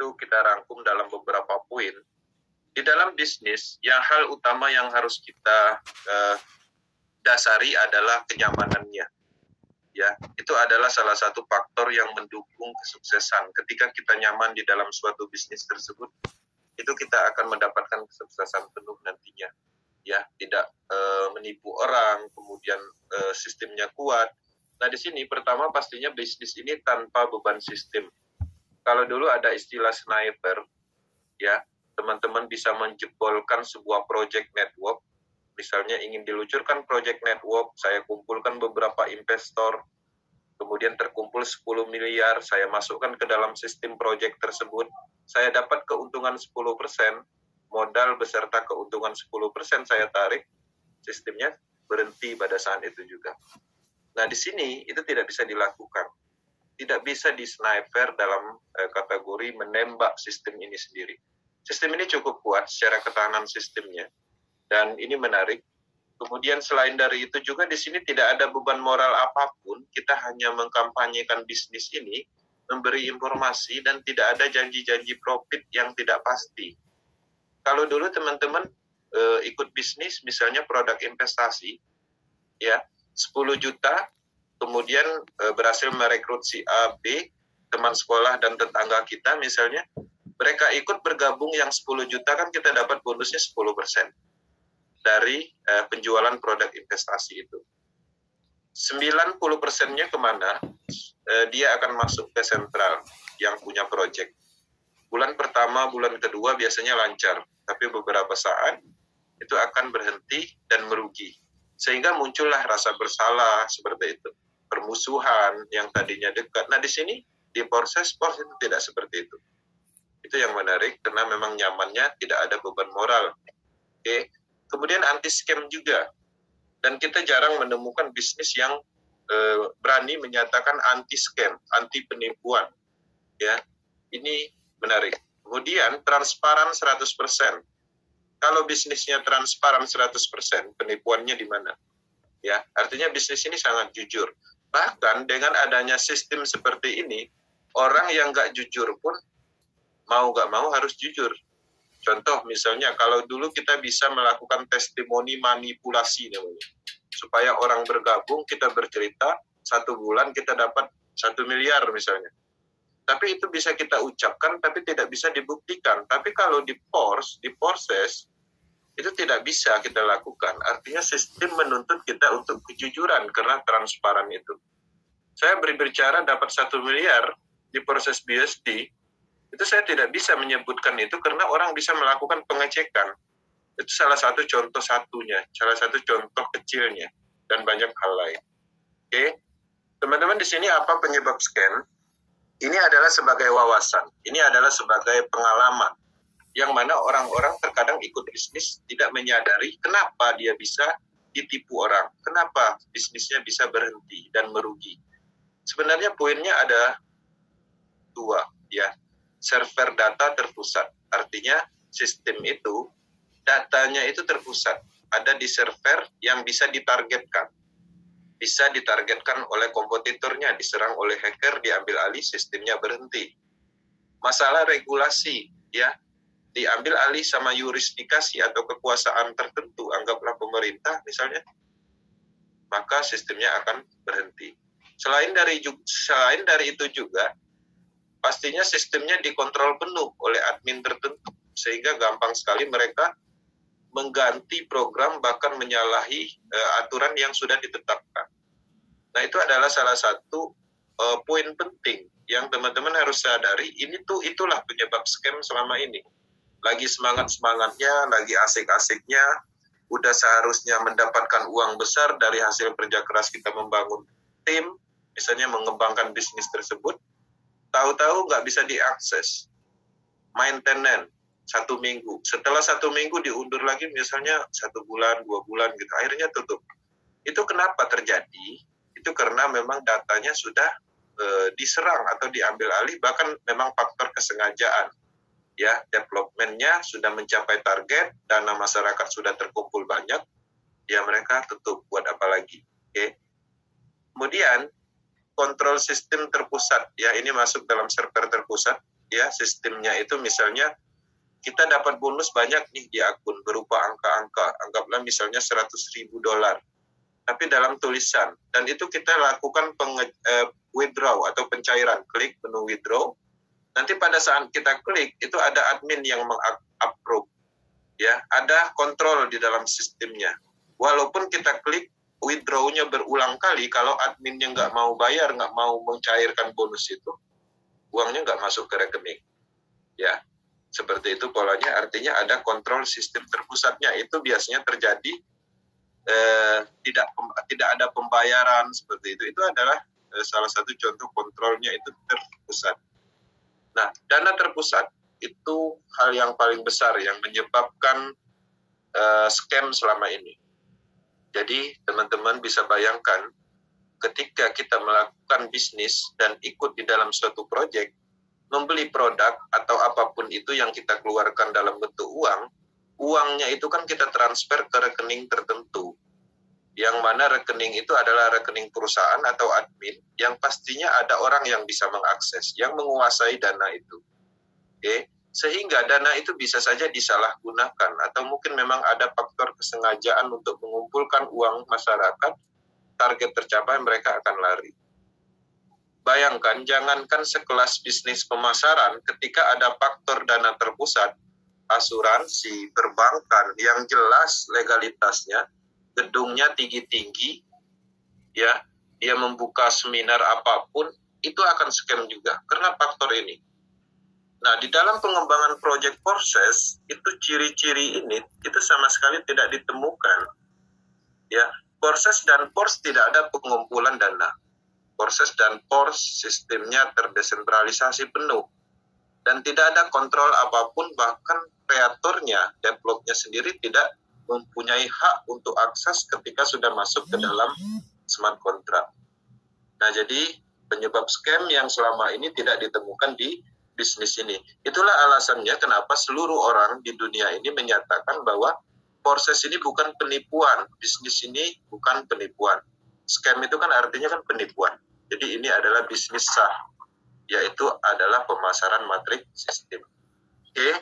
itu kita rangkum dalam beberapa poin. Di dalam bisnis, hal utama yang harus kita dasari adalah kenyamanannya. Ya, itu adalah salah satu faktor yang mendukung kesuksesan. Ketika kita nyaman di dalam suatu bisnis tersebut, itu kita akan mendapatkan kesuksesan penuh nantinya. Ya, tidak menipu orang, kemudian sistemnya kuat. Nah, di sini pertama pastinya bisnis ini tanpa beban sistem. Kalau dulu ada istilah sniper, ya, teman-teman bisa menjebolkan sebuah project network. Misalnya ingin diluncurkan project network, saya kumpulkan beberapa investor, kemudian terkumpul 10 miliar, saya masukkan ke dalam sistem project tersebut, saya dapat keuntungan 10%, modal beserta keuntungan 10% saya tarik, sistemnya berhenti pada saat itu juga. Nah, di sini itu tidak bisa dilakukan. Tidak bisa di sniper dalam kategori menembak sistem ini sendiri. Sistem ini cukup kuat secara ketahanan sistemnya. Dan ini menarik. Kemudian selain dari itu juga di sini tidak ada beban moral apapun. Kita hanya mengkampanyekan bisnis ini, memberi informasi, dan tidak ada janji-janji profit yang tidak pasti. Kalau dulu teman-teman ikut bisnis, misalnya produk investasi, ya 10 juta, kemudian berhasil merekrut si A, B, teman sekolah dan tetangga kita misalnya, mereka ikut bergabung yang 10 juta kan kita dapat bonusnya 10%. Dari penjualan produk investasi itu. 90%-nya kemana? Dia akan masuk ke sentral yang punya project. Bulan pertama, bulan kedua biasanya lancar, tapi beberapa saat itu akan berhenti dan merugi. Sehingga muncullah rasa bersalah seperti itu. Permusuhan yang tadinya dekat. Nah, di sini di proses itu tidak seperti itu. Itu yang menarik karena memang nyamannya tidak ada beban moral. Oke. Kemudian anti-scam juga. Dan kita jarang menemukan bisnis yang berani menyatakan anti-scam, anti-penipuan. Ya, ini menarik. Kemudian transparan 100%. Kalau bisnisnya transparan 100%, penipuannya di mana? Ya, artinya bisnis ini sangat jujur. Bahkan dengan adanya sistem seperti ini, orang yang nggak jujur pun mau nggak mau harus jujur. Contoh misalnya kalau dulu kita bisa melakukan testimoni manipulasi namanya. Supaya orang bergabung, kita bercerita, 1 bulan kita dapat 1 miliar misalnya. Tapi itu bisa kita ucapkan, tapi tidak bisa dibuktikan. Tapi kalau diproses, itu tidak bisa kita lakukan. Artinya sistem menuntut kita untuk kejujuran karena transparan itu. Saya berbicara dapat 1 miliar di proses BSD, itu saya tidak bisa menyebutkan itu karena orang bisa melakukan pengecekan. Itu salah satu contoh satunya, salah satu contoh kecilnya, dan banyak hal lain. Oke, teman-teman di sini apa penyebab scam? Ini adalah sebagai wawasan, ini adalah sebagai pengalaman, yang mana orang-orang terkadang ikut bisnis tidak menyadari kenapa dia bisa ditipu orang, kenapa bisnisnya bisa berhenti dan merugi. Sebenarnya poinnya ada 2, ya. Server data terpusat, artinya sistem itu, datanya itu terpusat, ada di server yang bisa ditargetkan. Bisa ditargetkan oleh kompetitornya, diserang oleh hacker, diambil alih, sistemnya berhenti. Masalah regulasi, ya, diambil alih sama yurisdikasi atau kekuasaan tertentu, anggaplah pemerintah misalnya, maka sistemnya akan berhenti. Selain dari itu juga, pastinya sistemnya dikontrol penuh oleh admin tertentu, sehingga gampang sekali mereka mengganti program bahkan menyalahi aturan yang sudah ditetapkan. Nah, itu adalah salah satu poin penting yang teman-teman harus sadari. Itulah penyebab scam selama ini. Lagi semangat-semangatnya, lagi asik-asiknya, udah seharusnya mendapatkan uang besar dari hasil kerja keras kita membangun tim, misalnya mengembangkan bisnis tersebut, tahu-tahu nggak bisa diakses. Maintenance 1 minggu. Setelah 1 minggu diundur lagi misalnya 1 bulan, 2 bulan gitu. Akhirnya tutup. Itu kenapa terjadi? Itu karena memang datanya sudah diserang atau diambil alih, bahkan memang faktor kesengajaan. Ya, development-nya sudah mencapai target, dana masyarakat sudah terkumpul banyak, ya mereka tutup. Buat apa lagi? Oke. Kemudian kontrol sistem terpusat, ya ini masuk dalam server terpusat, ya sistemnya itu misalnya kita dapat bonus banyak nih di akun berupa angka-angka, anggaplah misalnya $100.000, tapi dalam tulisan, dan itu kita lakukan withdraw atau pencairan, klik menu withdraw, nanti pada saat kita klik itu ada admin yang meng-approve, ya, ada kontrol di dalam sistemnya. Walaupun kita klik withdraw-nya berulang kali, kalau adminnya nggak mau bayar, nggak mau mencairkan bonus itu, uangnya nggak masuk ke rekening, ya. Seperti itu polanya, artinya ada kontrol sistem terpusatnya. Itu biasanya terjadi tidak ada pembayaran seperti itu. Itu adalah salah satu contoh kontrolnya itu terpusat. Nah, dana terpusat itu hal yang paling besar yang menyebabkan scam selama ini. Jadi teman-teman bisa bayangkan ketika kita melakukan bisnis dan ikut di dalam suatu proyek, membeli produk atau apapun itu yang kita keluarkan dalam bentuk uang, uangnya itu kan kita transfer ke rekening tertentu. Yang mana rekening itu adalah rekening perusahaan atau admin yang pastinya ada orang yang bisa mengakses, yang menguasai dana itu. Oke? Sehingga dana itu bisa saja disalahgunakan atau mungkin memang ada faktor kesengajaan untuk mengumpulkan uang masyarakat, target tercapai mereka akan lari. Bayangkan, jangankan sekelas bisnis pemasaran, ketika ada faktor dana terpusat, asuransi, perbankan, yang jelas legalitasnya, gedungnya tinggi-tinggi, ya, dia membuka seminar apapun, itu akan scam juga, karena faktor ini. Nah, di dalam pengembangan project proses, itu ciri-ciri ini, itu sama sekali tidak ditemukan. Ya, proses dan pors tidak ada pengumpulan dana. Proses dan pors sistemnya terdesentralisasi penuh dan tidak ada kontrol apapun, bahkan kreatornya, developnya sendiri tidak mempunyai hak untuk akses ketika sudah masuk ke dalam smart contract. Nah, jadi penyebab scam yang selama ini tidak ditemukan di bisnis ini. Itulah alasannya kenapa seluruh orang di dunia ini menyatakan bahwa proses ini bukan penipuan, bisnis ini bukan penipuan. Scam itu kan artinya kan penipuan. Jadi ini adalah bisnis sah, yaitu adalah pemasaran matrik sistem. Oke,